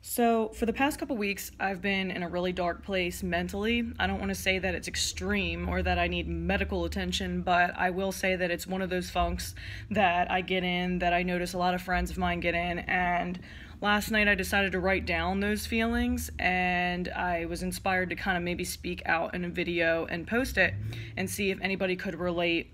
So, for the past couple weeks, I've been in a really dark place mentally. I don't want to say that it's extreme or that I need medical attention, but I will say that it's one of those funks that I get in, that I notice a lot of friends of mine get in. And last night I decided to write down those feelings, and I was inspired to kind of maybe speak out in a video and post it and see if anybody could relate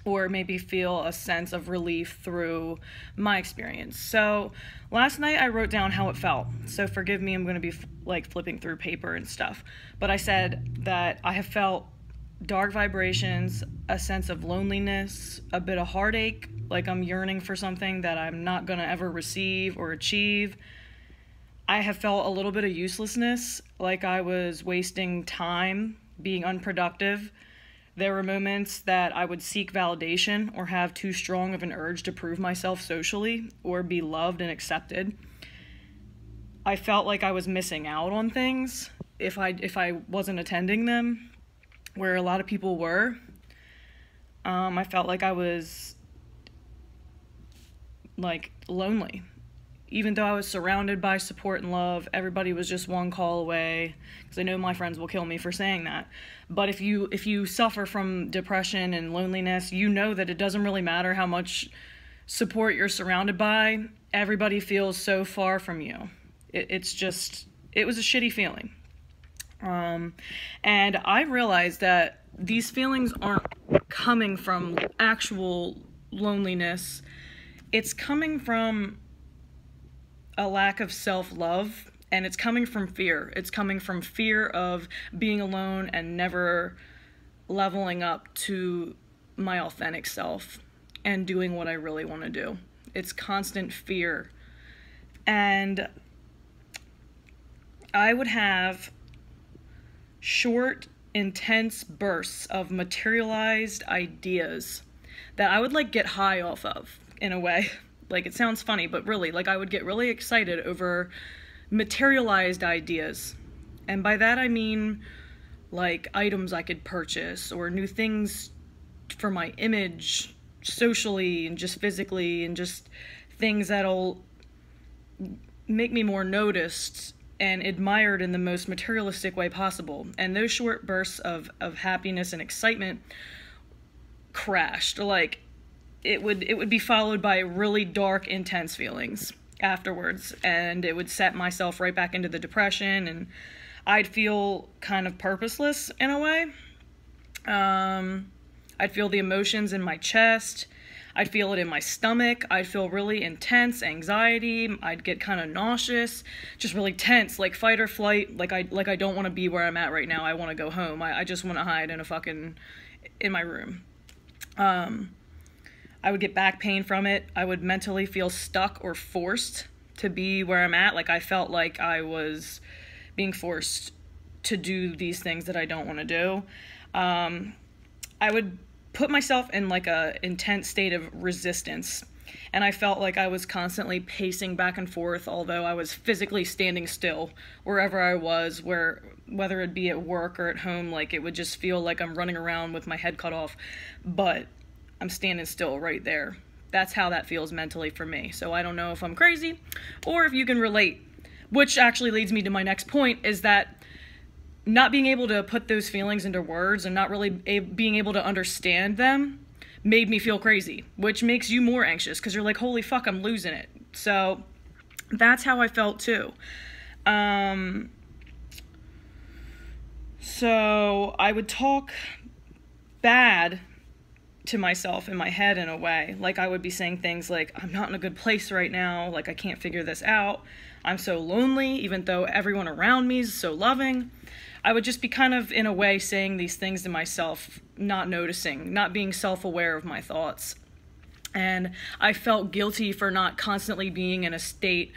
or maybe feel a sense of relief through my experience. So last night I wrote down how it felt. So forgive me, I'm going to be flipping through paper and stuff. But I said that I have felt dark vibrations, a sense of loneliness, a bit of heartache, like I'm yearning for something that I'm not going to ever receive or achieve. I have felt a little bit of uselessness, like I was wasting time, being unproductive. There were moments that I would seek validation or have too strong of an urge to prove myself socially or be loved and accepted. I felt like I was missing out on things if I wasn't attending them, where a lot of people were. I felt like I was lonely. Even though I was surrounded by support and love, everybody was just one call away, because I know my friends will kill me for saying that. But if you suffer from depression and loneliness, you know that it doesn't really matter how much support you're surrounded by. Everybody feels so far from you. It was a shitty feeling. And I realized that these feelings aren't coming from actual loneliness. It's coming from a lack of self-love, and it's coming from fear. It's coming from fear of being alone and never leveling up to my authentic self and doing what I really want to do. It's constant fear. And I would have short, intense bursts of materialized ideas that I would get high off of, in a way. It sounds funny, but really, I would get really excited over materialized ideas. And by that I mean, items I could purchase, or new things for my image, socially and just physically, and just things that'll make me more noticed and admired in the most materialistic way possible. And those short bursts of happiness and excitement crashed. It would be followed by really dark, intense feelings afterwards, and it would set myself right back into the depression, and I'd feel kind of purposeless in a way. I'd feel the emotions in my chest. I'd feel it in my stomach. I'd feel really intense anxiety. I'd get kind of nauseous, just really tense, like fight or flight. I don't want to be where I'm at right now. I want to go home. I just want to hide in my room. I would get back pain from it. I would mentally feel stuck or forced to be where I'm at. I felt like I was being forced to do these things that I don't want to do. I would put myself in a intense state of resistance, and I felt like I was constantly pacing back and forth, although I was physically standing still wherever I was, whether it be at work or at home. It would just feel like I'm running around with my head cut off, but I'm standing still right there. That's how that feels mentally for me. So I don't know if I'm crazy or if you can relate, which actually leads me to my next point, is that not being able to put those feelings into words and not really being able to understand them made me feel crazy, which makes you more anxious because you're like, holy fuck, I'm losing it. So that's how I felt too. So I would talk bad to myself in my head in a way. I would be saying things like, I'm not in a good place right now, I can't figure this out, I'm so lonely, even though everyone around me is so loving. I would just be kind of, in a way, saying these things to myself, not noticing, not being self-aware of my thoughts. And I felt guilty for not constantly being in a state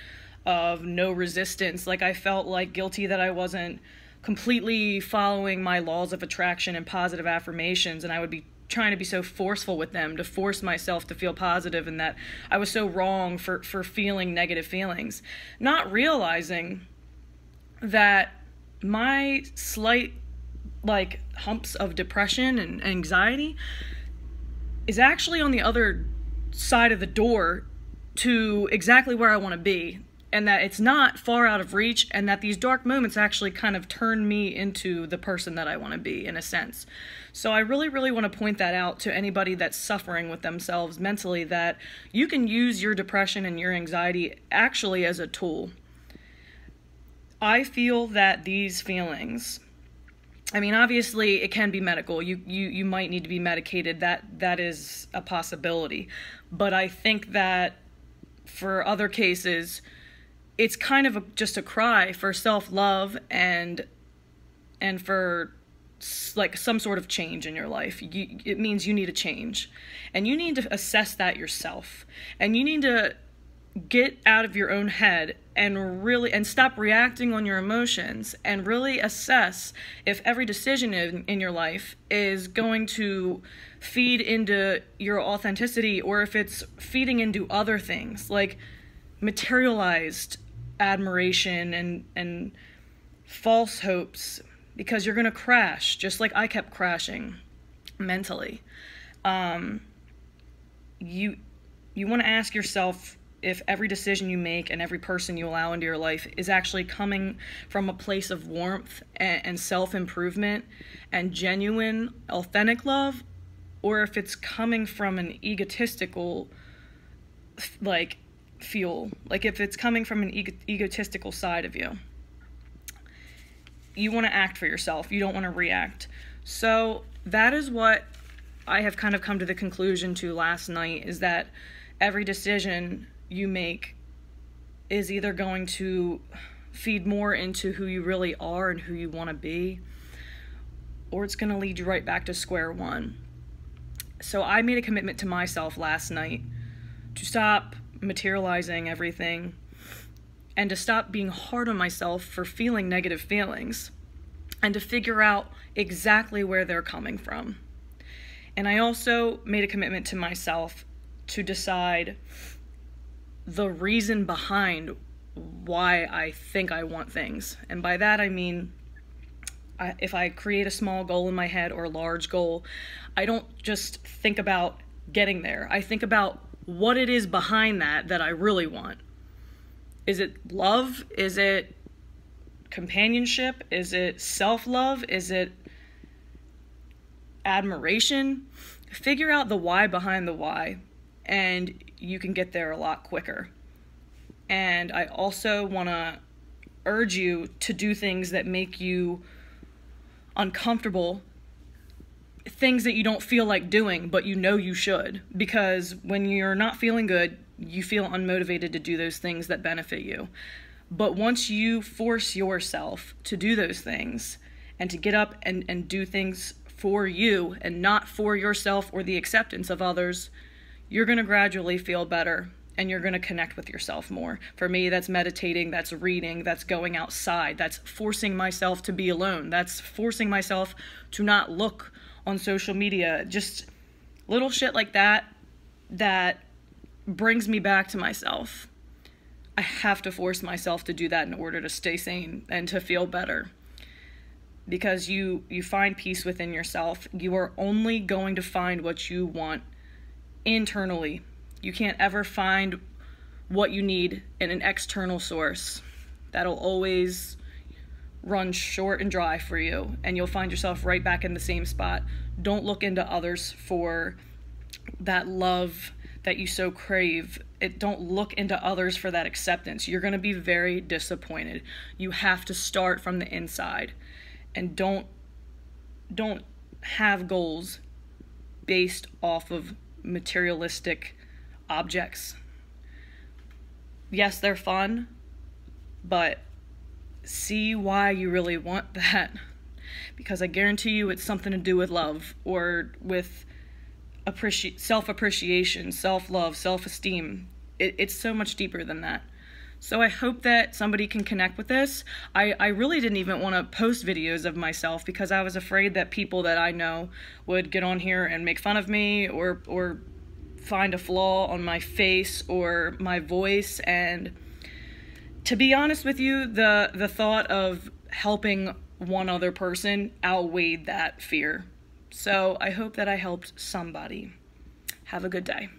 of no resistance. I felt guilty that I wasn't completely following my laws of attraction and positive affirmations, and I would be trying to be so forceful with them to force myself to feel positive, and that I was so wrong for feeling negative feelings, not realizing that my slight humps of depression and anxiety is actually on the other side of the door to exactly where I want to be. and that it's not far out of reach, and that these dark moments actually kind of turn me into the person that I want to be, in a sense. So I really, really want to point that out to anybody that's suffering with themselves mentally, that you can use your depression and your anxiety actually as a tool. I feel that these feelings, I mean, obviously it can be medical. You might need to be medicated. That is a possibility. But I think that for other cases, it's kind of just a cry for self-love and for like some sort of change in your life. It means you need a change, and you need to assess that yourself, and you need to get out of your own head and stop reacting on your emotions, and really assess if every decision in your life is going to feed into your authenticity, or if it's feeding into other things like materialized admiration and false hopes, because you're going to crash just like I kept crashing mentally. You want to ask yourself if every decision you make and every person you allow into your life is actually coming from a place of warmth and self-improvement and genuine, authentic love, or if it's coming from an egotistical, like, fuel. Like, if it's coming from an egotistical side of you. You want to act for yourself. You don't want to react. So that is what I have kind of come to the conclusion to last night, is that every decision you make is either going to feed more into who you really are and who you want to be, or it's going to lead you right back to square one. So I made a commitment to myself last night to stop materializing everything and to stop being hard on myself for feeling negative feelings, and to figure out exactly where they're coming from. And I also made a commitment to myself to decide the reason behind why I think I want things. And by that I mean, if I create a small goal in my head or a large goal, I don't just think about getting there. I think about what it is behind that I really want. Is it love? Is it companionship? Is it self-love? Is it admiration? Figure out the why behind the why, and you can get there a lot quicker. And I also want to urge you to do things that make you uncomfortable, things that you don't feel like doing, but you know you should. Because when you're not feeling good, you feel unmotivated to do those things that benefit you. But once you force yourself to do those things and to get up and do things for you and not for yourself or the acceptance of others, you're going to gradually feel better, and you're going to connect with yourself more. For me, that's meditating, that's reading, that's going outside, that's forcing myself to be alone, that's forcing myself to not look on social media, just little shit like that brings me back to myself. I have to force myself to do that in order to stay sane and to feel better. Because you find peace within yourself. You are only going to find what you want internally. You can't ever find what you need in an external source. That'll always run short and dry for you, and you'll find yourself right back in the same spot. Don't look into others for that love that you so crave. Don't look into others for that acceptance. You're going to be very disappointed. You have to start from the inside, and don't have goals based off of materialistic objects. Yes, they're fun, but see why you really want that, because I guarantee you it's something to do with love, or with self-appreciation, self-love, self-esteem. It's so much deeper than that. So I hope that somebody can connect with this. I really didn't even want to post videos of myself because I was afraid that people that I know would get on here and make fun of me, or find a flaw on my face or my voice. And to be honest with you, the thought of helping one other person outweighed that fear. So I hope that I helped somebody. Have a good day.